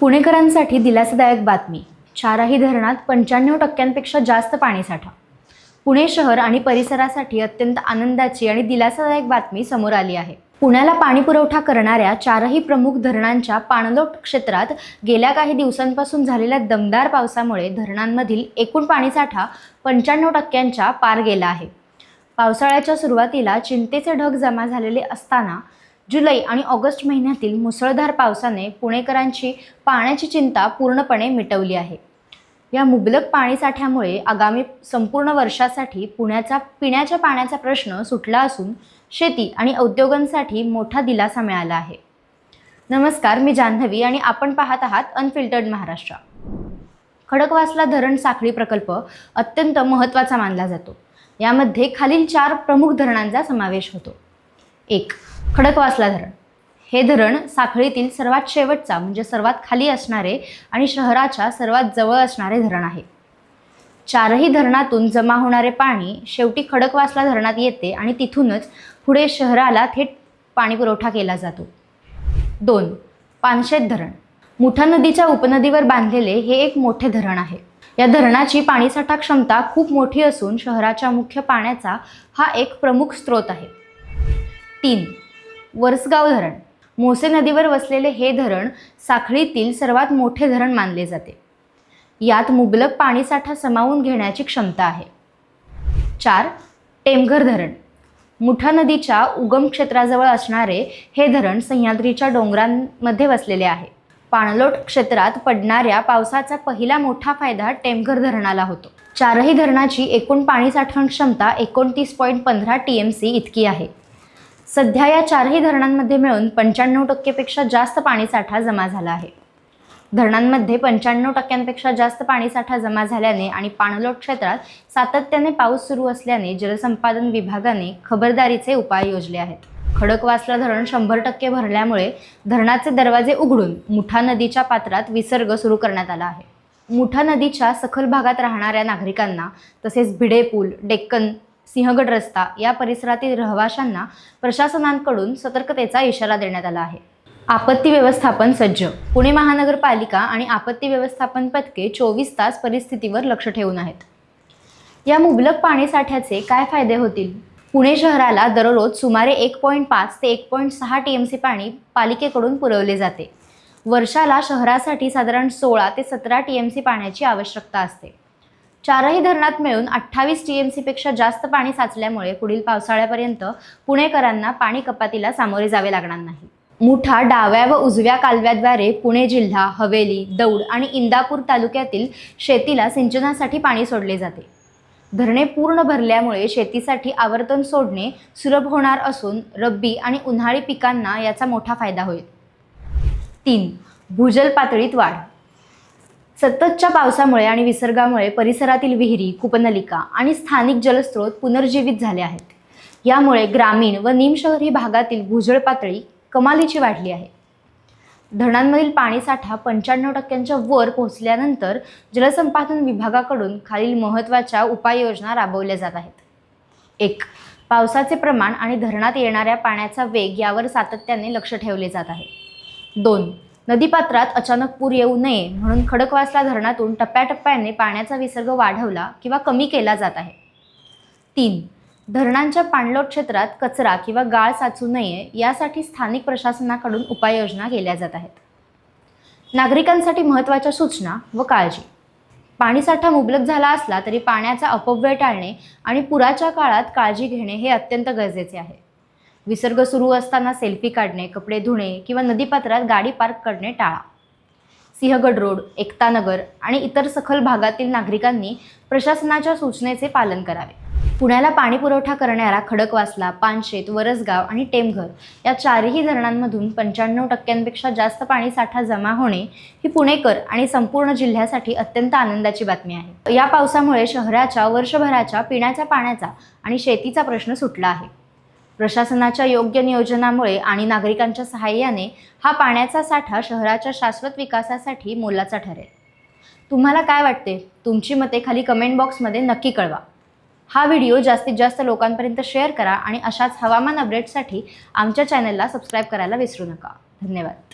पुणेकरांसाठी दिलासादायक बातमी. चारही धरणात 95% जास्त पाणीसाठा. पुणे शहर आणि परिसरासाठी अत्यंत आनंदाची आणि दिलासादायक बातमी समोर आली आहे. पुण्याला पाणी पुरवठा करणाऱ्या चारही प्रमुख धरणांच्या पाणलोट क्षेत्रात गेल्या काही दिवसांपासून झालेल्या दमदार पावसामुळे धरणांमधील एकूण पाणीसाठा 95%च्या पार गेला आहे. पावसाळ्याच्या सुरुवातीला चिंतेचे ढग जमा झालेले असताना जुलै आणि ऑगस्ट महिन्यातील मुसळधार पावसाने पुणेकरांची पाण्याची चिंता पूर्णपणे मिटवली आहे. या मुबलक पाणीसाठ्यामुळे आगामी संपूर्ण वर्षासाठी पुण्याचा पिण्याच्या पाण्याचा प्रश्न सुटला असून शेती आणि उद्योगांसाठी मोठा दिलासा मिळाला आहे. नमस्कार, मी जान्हवी आणि आपण पाहत आहात अनफिल्टर्ड महाराष्ट्र. खडकवासला धरण साखळी प्रकल्प अत्यंत महत्त्वाचा मानला जातो. यामध्ये खालील 4 प्रमुख धरणांचा समावेश होतो. 1. खडकवासला धरण. हे धरण साखळीतील सर्वात शेवटचा म्हणजे सर्वात खाली असणारे आणि शहराच्या सर्वात जवळ असणारे धरण आहे. चारही धरणातून जमा होणारे पाणी शेवटी खडकवासला धरणात येते आणि तिथूनच पुढे शहराला थेट पाणी पुरवठा केला जातो. 2. पानशेत धरण. मुठा नदीच्या उपनदीवर बांधलेले हे एक मोठे धरण आहे. या धरणाची पाणीसाठा क्षमता खूप मोठी असून शहराच्या मुख्य पाण्याचा हा एक प्रमुख स्रोत आहे. 3. वरसगाव धरण. मोसे नदीवर वसलेले हे धरण साखळीतील सर्वात मोठे धरण मानले जाते. यात मुबलक पाणीसाठा सामावून घेण्याची क्षमता आहे. 4. टेमघर धरण. मुठा नदीच्या उगम क्षेत्राजवळ असणारे हे धरण सह्याद्रीच्या डोंगरांमध्ये वसलेले आहे. पाणलोट क्षेत्रात पडणाऱ्या पावसाचा पहिला मोठा फायदा टेमघर धरणाला होतो. चारही धरणाची एकूण पाणी साठवण क्षमता 29.15 TMC इतकी आहे. सध्या या चारही धरणांमध्ये मिळून 95%पेक्षा जास्त पाणीसाठा जमा झाला आहे. धरणांमध्ये 95%पेक्षा जास्त पाणीसाठा जमा झाल्याने आणि पाणलोट क्षेत्रात सातत्याने पाऊस सुरू असल्याने जलसंपादन विभागाने खबरदारीचे उपाय योजले आहेत. खडकवासला धरण 100% भरल्यामुळे धरणाचे दरवाजे उघडून मुठा नदीच्या पात्रात विसर्ग सुरू करण्यात आला आहे. मुठा नदीच्या सखल भागात राहणाऱ्या नागरिकांना तसेच भिडे पूल, डेक्कन, सिंहगड रस्ता या परिसरातील रहिवाशांना प्रशासनाकडून सतर्कतेचा इशारा देण्यात आला आहे. आपत्ती व्यवस्थापन सज्ज. पुणे महानगरपालिका आणि आपत्ती व्यवस्थापन पथके 24 तास परिस्थितीवर लक्ष ठेवून आहेत. या मुबलक पाणीसाठ्याचे काय फायदे होतील? पुणे शहराला दररोज सुमारे 1.5 ते 1.6 TMC पाणी पालिकेकडून पुरवले जाते. वर्षाला शहरासाठी साधारण 16 ते 17 TMC पाण्याची आवश्यकता असते. चारही धरणात मिळून 28 TMC पेक्षा जास्त पाणी साचल्यामुळे पुढील पावसाळ्यापर्यंत पुणेकरांना पाणी कपातीला सामोरे जावे लागणार नाही. मुठा डाव्या व उजव्या कालव्याद्वारे पुणे जिल्हा, हवेली, दौंड आणि इंदापूर तालुक्यातील शेतीला सिंचनासाठी पाणी सोडले जाते. धरणे पूर्ण भरल्यामुळे शेतीसाठी आवर्तन सोडणे सुलभ होणार असून रब्बी आणि उन्हाळी पिकांना याचा मोठा फायदा होईल. 3. भूजल पातळीत वाढ. सततच्या पावसामुळे आणि विसर्गामुळे परिसरातील विहिरी, कूपनलिका आणि स्थानिक जलस्रोत पुनर्जीवित झाले आहेत. यामुळे ग्रामीण व निमशहरी भागातील भूजल पातळी कमालीची वाढली आहे. धरणांमधील पाणीसाठा 95%च्या वर पोहोचल्यानंतर जलसंपादन विभागाकडून खालील महत्त्वाच्या उपाययोजना राबवल्या जात आहेत. 1. पावसाचे प्रमाण आणि धरणात येणाऱ्या पाण्याचा वेग यावर सातत्याने लक्ष ठेवले जात आहे. 2. नदीपात्रात अचानक पूर येऊ नये म्हणून खडकवासला धरणातून टप्प्याटप्प्याने पाण्याचा विसर्ग वाढवला किंवा कमी केला जात आहे. 3. धरणांच्या पाणलोट क्षेत्रात कचरा किंवा गाळ साचू नये यासाठी स्थानिक प्रशासनाकडून उपाययोजना केल्या जात आहेत. नागरिकांसाठी महत्त्वाच्या सूचना व काळजी. पाणीसाठा मुबलक झाला असला तरी पाण्याचा अपव्यय टाळणे आणि पुराच्या काळात काळजी घेणे हे अत्यंत गरजेचे आहे. विसर्ग सुरू असताना सेल्फी काढणे, कपडे धुणे किंवा नदीपात्रात गाडी पार्क करणे टाळा. सिंहगड रोड, एकता नगर आणि इतर सखल भागातील नागरिकांनी प्रशासनाच्या सूचनेचे पालन करावे. पुण्याला पाणी पुरवठा करणाऱ्या खडकवासला, पानशेत, वरसगाव आणि टेमघर या चारही धरणांमधून 95%पेक्षा जास्त पाणीसाठा जमा होणे ही पुणेकर आणि संपूर्ण जिल्ह्यासाठी अत्यंत आनंदाची बातमी आहे. या पावसामुळे शहराच्या वर्षभराच्या पिण्याच्या पाण्याचा आणि शेतीचा प्रश्न सुटला आहे. प्रशासनाच्या योग्य नियोजनामुळे आणि नागरिकांच्या सहाय्याने हा पाण्याचा साठा शहराच्या शाश्वत विकासासाठी मोलाचा ठरेल. तुम्हाला काय वाटते? तुमची मते खाली कमेंट बॉक्समध्ये नक्की कळवा. हा व्हिडिओ जास्तीत जास्त लोकांपर्यंत शेअर करा आणि अशाच हवामान अपडेट्ससाठी आमच्या चॅनलला सबस्क्राईब करायला विसरू नका. धन्यवाद.